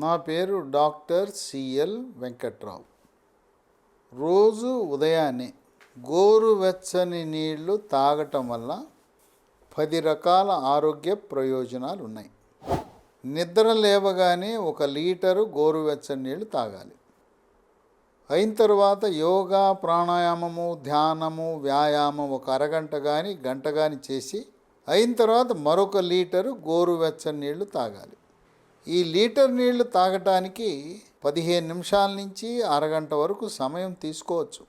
నా పేరు doctor CL Venkatrao. రోజు ఉదయాన్నే గోరువెచ్చని నీళ్లు తాగటం వల్ల 10 రకాల ఆరోగ్య ప్రయోజనాలు ఉన్నాయి. నిద్ర లేవగానే 1 లీటరు గోరువెచ్చని నీళ్లు తాగాలి. అయిన తర్వాత యోగా, ప్రాణాయామము, ధ్యానము, వ్యాయామం 1 అరగంట కానీ గంట కానీ చేసి అయిన తర్వాత మరొక లీటరు గోరువెచ్చని నీళ్లు తాగాలి. ఈ లీటర్ నీళ్లు తాగటానికి 15 నిమిషాల నుంచి అరగంట వరకు సమయం తీసుకోవచ్చు.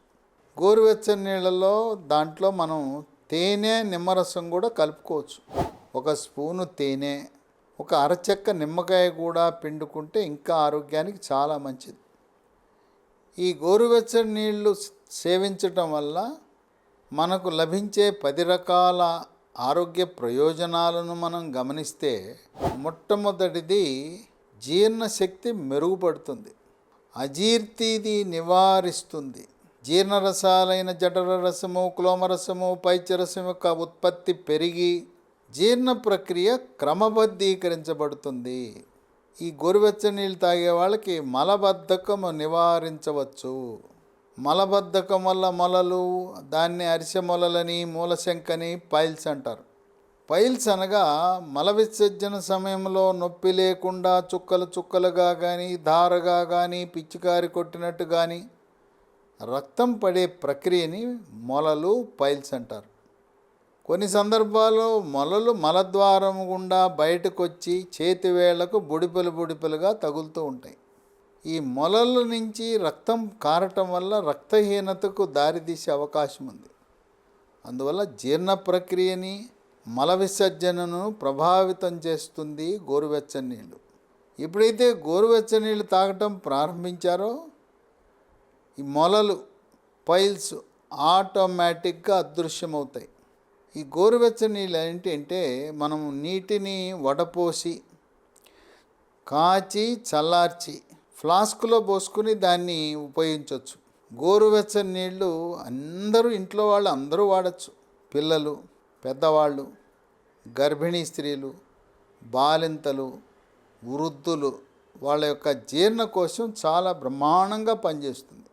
గోరువెచ్చని నీళ్ళలో దాంట్లో మనం తేనె, నిమ్మరసం కూడా కలుపుకోవచ్చు. 1 స్పూను తేనె, 1 అరచెక్క నిమ్మకాయ కూడా పిండుకుంటే ఇంకా ఆరోగ్యానికి చాలా మంచిది. ఈ గోరువెచ్చని నీళ్లు సేవించటం వల్ల మనకు లభించే 10 రకాల ఆరోగ్య ప్రయోజనాలను మనం గమనిస్తే, మొట్టమొదటిది జీర్ణశక్తి మెరుగుపడుతుంది, అజీర్తిది నివారిస్తుంది, జీర్ణరసాలైన జఠర రసము, క్లోమరసము, పైత్యరసం యొక్క ఉత్పత్తి పెరిగి జీర్ణ ప్రక్రియ క్రమబద్ధీకరించబడుతుంది. ఈ గోరువెచ్చని నీళ్ళు తాగే వాళ్ళకి మలబద్ధకము నివారించవచ్చు. మలబద్ధకం వల్ల మొలలు, దాన్ని అరిసె మొలలని, మూలశంకని, పైల్స్ అంటారు. పైల్స్ అనగా మల విసర్జన సమయంలో నొప్పి లేకుండా చుక్కలు చుక్కలుగా కానీ, ధారగా కానీ, పిచ్చికారి కొట్టినట్టు కానీ రక్తం పడే ప్రక్రియని మొలలు, పైల్స్ అంటారు. కొన్ని సందర్భాల్లో మొలలు మలద్వారం గుండా బయటకు వచ్చి చేతివేళ్లకు బుడిపెలుగా తగులుతూ ఉంటాయి. ఈ మొలల నుంచి రక్తం కారటం వల్ల రక్తహీనతకు దారితీసే అవకాశం ఉంది. అందువల్ల జీర్ణ ప్రక్రియని, మల విసర్జనను ప్రభావితం చేస్తుంది గోరువెచ్చని నీళ్ళు. ఎప్పుడైతే గోరువెచ్చని నీళ్ళు తాగటం ప్రారంభించారో ఈ మొలలు, పైల్స్ ఆటోమేటిక్గా అదృశ్యమవుతాయి. ఈ గోరువెచ్చని నీళ్ళు ఏంటంటే, మనం నీటిని వడపోసి కాచి చల్లార్చి ఫ్లాస్క్లో పోసుకుని దాన్ని ఉపయోగించవచ్చు. గోరువెచ్చని నీళ్ళు ఇంట్లో వాళ్ళు అందరూ వాడచ్చు. పిల్లలు, పెద్దవాళ్ళు, గర్భిణీ స్త్రీలు, బాలింతలు, వృద్ధులు, వాళ్ళ యొక్క జీర్ణకోశం చాలా బ్రహ్మాండంగా పనిచేస్తుంది.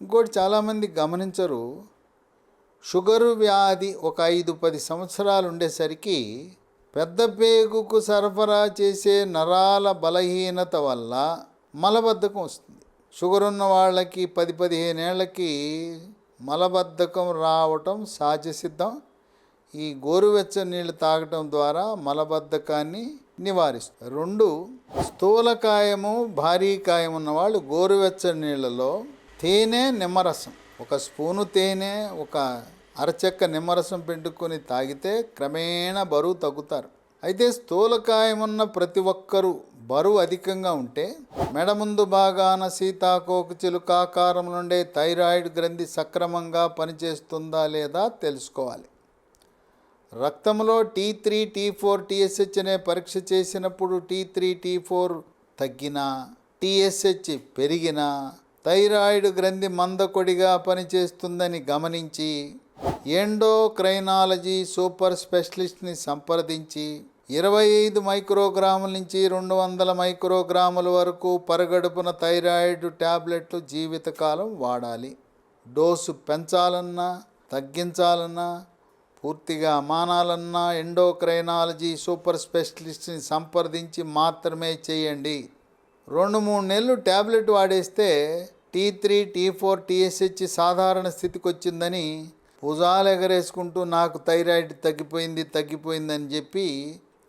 ఇంకోటి చాలామంది గమనించరు, షుగరు వ్యాధి ఒక 5-10 సంవత్సరాలు ఉండేసరికి పెద్ద పేగుకు సరఫరా చేసే నరాల బలహీనత వల్ల మలబద్ధకం వస్తుంది. షుగర్ ఉన్న వాళ్ళకి 10-15 ఏళ్ళకి మలబద్ధకం రావటం సహజసిద్ధం. ఈ గోరువెచ్చని నీళ్ళు తాగటం ద్వారా మలబద్ధకాన్ని నివారిస్తుంది. 2, స్థూలకాయము, భారీ కాయం ఉన్నవాళ్ళు గోరువెచ్చని నీళ్ళలో తేనె, నిమ్మరసం 1 స్పూను తేనె, 1 అరచెక్క నిమ్మరసం పిండుకొని తాగితే క్రమేణా బరువు తగ్గుతారు. అయితే స్థూలకాయం ఉన్న ప్రతి ఒక్కరూ బరువు అధికంగా ఉంటే మెడ ముందు భాగాన సీతాకోక చిలుక ఆకారం నుండే థైరాయిడ్ గ్రంథి సక్రమంగా పనిచేస్తుందా లేదా తెలుసుకోవాలి. రక్తంలో T3, T4, TSH అనే పరీక్ష చేసినప్పుడు T3, T4 తగ్గినా, TSH పెరిగినా థైరాయిడ్ గ్రంథి మందకొడిగా పనిచేస్తుందని గమనించి ఎండోక్రైనాలజీ సూపర్ స్పెషలిస్ట్ని సంప్రదించి 25 మైక్రోగ్రాముల నుంచి 200 మైక్రోగ్రాముల వరకు పరగడుపున థైరాయిడ్ ట్యాబ్లెట్లు జీవితకాలం వాడాలి. డోసు పెంచాలన్నా, తగ్గించాలన్నా, పూర్తిగా మానాలన్నా ఎండోక్రైనాలజీ సూపర్ స్పెషలిస్ట్ని సంప్రదించి మాత్రమే చేయండి. 2-3 నెలలు ట్యాబ్లెట్ వాడేస్తే T3, T4, TSH సాధారణ స్థితికి వచ్చిందని భుజాలు ఎగరేసుకుంటూ నాకు థైరాయిడ్ తగ్గిపోయిందని చెప్పి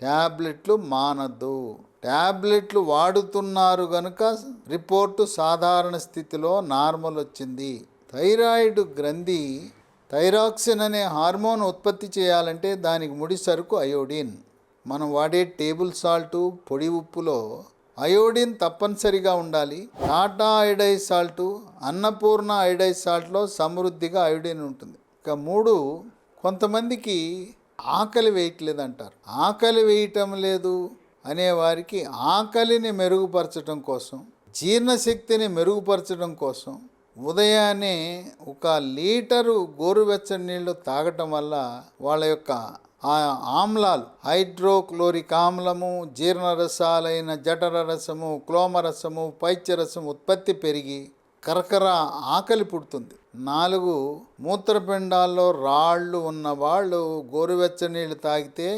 ట్యాబ్లెట్లు మానద్దు. ట్యాబ్లెట్లు వాడుతున్నారు కనుక రిపోర్టు సాధారణ స్థితిలో నార్మల్ వచ్చింది. థైరాయిడ్ గ్రంథి థైరాక్సిన్ అనే హార్మోన్ ఉత్పత్తి చేయాలంటే దానికి ముడి సరుకు అయోడిన్. మనం వాడే టేబుల్ సాల్టు, పొడి ఉప్పులో అయోడిన్ తప్పనిసరిగా ఉండాలి. Tata iodise salt, Annapurna iodise సాల్ట్లో సమృద్ధిగా అయోడిన్ ఉంటుంది. ఇక 3, కొంతమందికి ఆకలి వేయట్లేదంటారు. ఆకలి వేయటం లేదు అనేవారికి ఆకలిని మెరుగుపరచడం కోసం, జీర్ణశక్తిని మెరుగుపరచడం కోసం ఉదయాన్నే 1 లీటరు గోరువెచ్చని నీళ్లు తాగటం వల్ల వాళ్ళ యొక్క ఆ ఆమ్లాలు హైడ్రోక్లోరిక్ ఆమ్లము, జీర్ణరసాలైన జఠర రసము, క్లోమరసము, పైత్యరసము ఉత్పత్తి పెరిగి కరకర ఆకలి పుడుతుంది. 4 మూత్రపిండాల్లో రాళ్ళు ఉన్నవాళ్ళు గోరువెచ్చని నీళ్ళు తాగితే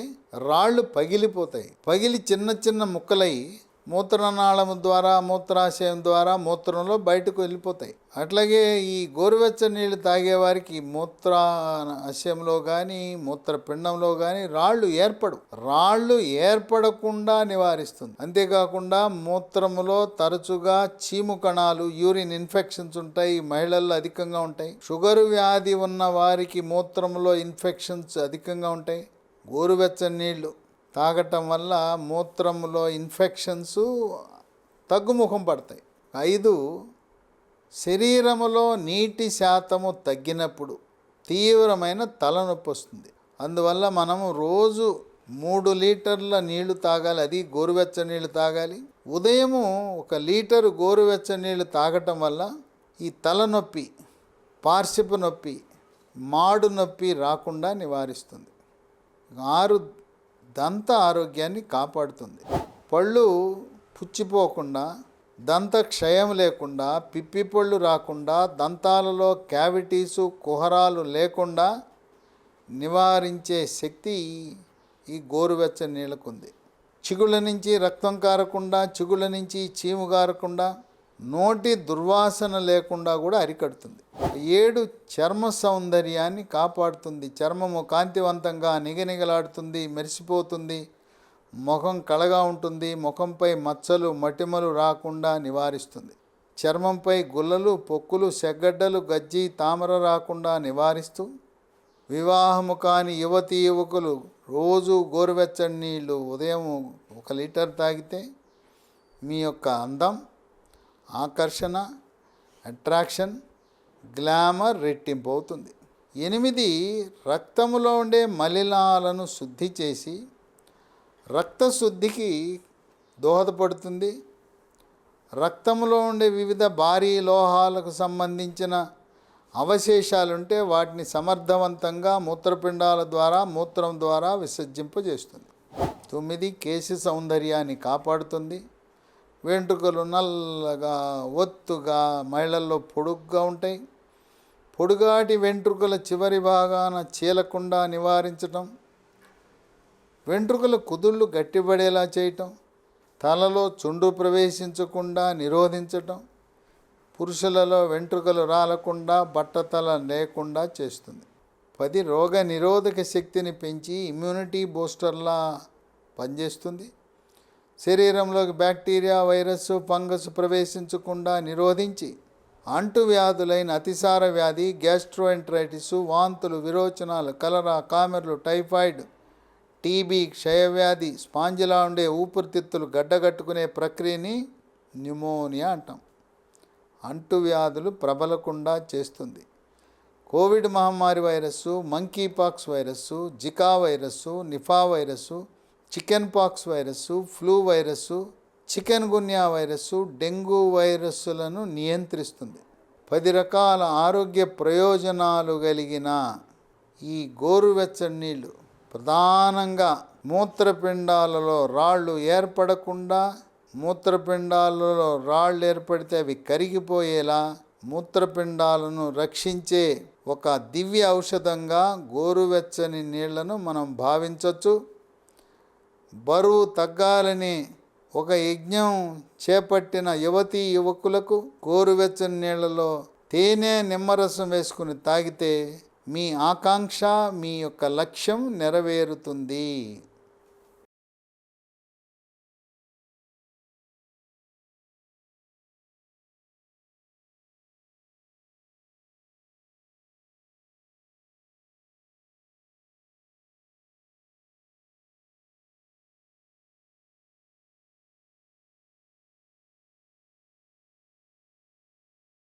రాళ్ళు పగిలిపోతాయి. పగిలి చిన్న చిన్న ముక్కలై మూత్రనాళము ద్వారా, మూత్రాశయం ద్వారా మూత్రంలో బయటకు వెళ్ళిపోతాయి. అట్లాగే ఈ గోరువెచ్చని నీళ్ళు తాగేవారికి మూత్రాశయంలో కానీ మూత్రపిండంలో కానీ రాళ్ళు ఏర్పడకుండా నివారిస్తుంది. అంతేకాకుండా మూత్రములో తరచుగా చీము కణాలు, యూరిన్ ఇన్ఫెక్షన్స్ ఉంటాయి. మహిళల్లో అధికంగా ఉంటాయి. షుగర్ వ్యాధి ఉన్న వారికి మూత్రంలో ఇన్ఫెక్షన్స్ అధికంగా ఉంటాయి. గోరువెచ్చని నీళ్ళు తాగటం వల్ల మూత్రంలో ఇన్ఫెక్షన్స్ తగ్గుముఖం పడతాయి. 5 శరీరములో నీటి శాతము తగ్గినప్పుడు తీవ్రమైన తలనొప్పి వస్తుంది. అందువల్ల మనము రోజు 3 లీటర్ల నీళ్లు తాగాలి. అది గోరువెచ్చని నీళ్ళు తాగాలి. ఉదయము 1 లీటరు గోరువెచ్చని నీళ్ళు తాగటం వల్ల ఈ తలనొప్పి, పార్శ్వపు నొప్పి, మాడు నొప్పి రాకుండా నివారిస్తుంది. 6 దంత ఆరోగ్యాన్ని కాపాడుతుంది. పళ్ళు పుచ్చిపోకుండా, దంత క్షయం లేకుండా, పిప్పి పళ్ళు రాకుండా, దంతాలలో క్యావిటీసు, కుహరాలు లేకుండా నివారించే శక్తి ఈ గోరువెచ్చని నీళ్ళకు ఉంది. చిగుళ్ళ నుంచి రక్తం కారకుండా, చిగుళ్ళ నుంచి చీము కారకుండా, నోటి దుర్వాసన లేకుండా కూడా అరికడుతుంది. 7 చర్మ సౌందర్యాన్ని కాపాడుతుంది. చర్మము కాంతివంతంగా నిగనిగలాడుతుంది, మెరిసిపోతుంది. ముఖం కళగా ఉంటుంది. ముఖంపై మచ్చలు, మటిమలు రాకుండా నివారిస్తుంది. చర్మంపై గుల్లలు, పొక్కులు, సెగ్గడ్డలు, గజ్జి, తామర రాకుండా నివారిస్తూ, వివాహము కాని యువతీ యువకులు రోజు గోరువెచ్చని నీళ్ళు ఉదయం 1 లీటర్ తాగితే మీ యొక్క అందం, ఆకర్షణ, అట్రాక్షన్, గ్లామర్ రెట్టింపు అవుతుంది. 8 రక్తములో ఉండే మలినాలను శుద్ధి చేసి రక్తశుద్ధికి దోహదపడుతుంది. రక్తంలో ఉండే వివిధ భారీ లోహాలకు సంబంధించిన అవశేషాలుంటే వాటిని సమర్థవంతంగా మూత్రపిండాల ద్వారా, మూత్రం ద్వారా విసర్జింపజేస్తుంది. 9 కేశ సౌందర్యాన్ని కాపాడుతుంది. వెంట్రుకలు నల్లగా, ఒత్తుగా, మహిళల్లో పొడుగ్గా ఉంటాయి. పొడుగాటి వెంట్రుకల చివరి భాగాన చీలకుండా నివారించటం, వెంట్రుకల కుదుళ్ళు గట్టిపడేలా చేయటం, తలలో చుండ్రు ప్రవేశించకుండా నిరోధించటం, పురుషులలో వెంట్రుకలు రాలకుండా, బట్టతల లేకుండా చేస్తుంది. 10 రోగ నిరోధక శక్తిని పెంచి ఇమ్యూనిటీ బూస్టర్లా పనిచేస్తుంది. శరీరంలోకి బ్యాక్టీరియా, వైరస్, ఫంగస్ ప్రవేశించకుండా నిరోధించి అంటువ్యాధులైన అతిసార వ్యాధి, గ్యాస్ట్రోఎంట్రైటిస్, వాంతులు, విరోచనాలు, కలరా, కామెర్లు, టైఫాయిడ్, టీబీ, క్షయవ్యాధి, స్పాంజిలా ఉండే ఊపిరితిత్తులు గడ్డగట్టుకునే ప్రక్రియని న్యూమోనియా అంటాం. అంటువ్యాధులు ప్రబలకుండా చేస్తుంది. కోవిడ్ మహమ్మారి virus, monkeypox virus, Zika virus, Nipah virus, chicken pox virus, flu virus, chikungunya virus, dengue వైరస్సులను నియంత్రిస్తుంది. 10 రకాల ఆరోగ్య ప్రయోజనాలు కలిగిన ఈ గోరువెచ్చని నీళ్ళు ప్రధానంగా మూత్రపిండాలలో రాళ్ళు ఏర్పడకుండా, మూత్రపిండాలలో రాళ్ళు ఏర్పడితే అవి కరిగిపోయేలా మూత్రపిండాలను రక్షించే ఒక దివ్య ఔషధంగా గోరువెచ్చని నీళ్లను మనం భావించవచ్చు. బరువు తగ్గాలని ఒక యజ్ఞం చేపట్టిన యువతీ యువకులకు గోరువెచ్చని నీళ్లలో తేనె, నిమ్మరసం వేసుకుని తాగితే మీ ఆకాంక్ష, మీ యొక్క లక్ష్యం నెరవేరుతుంది.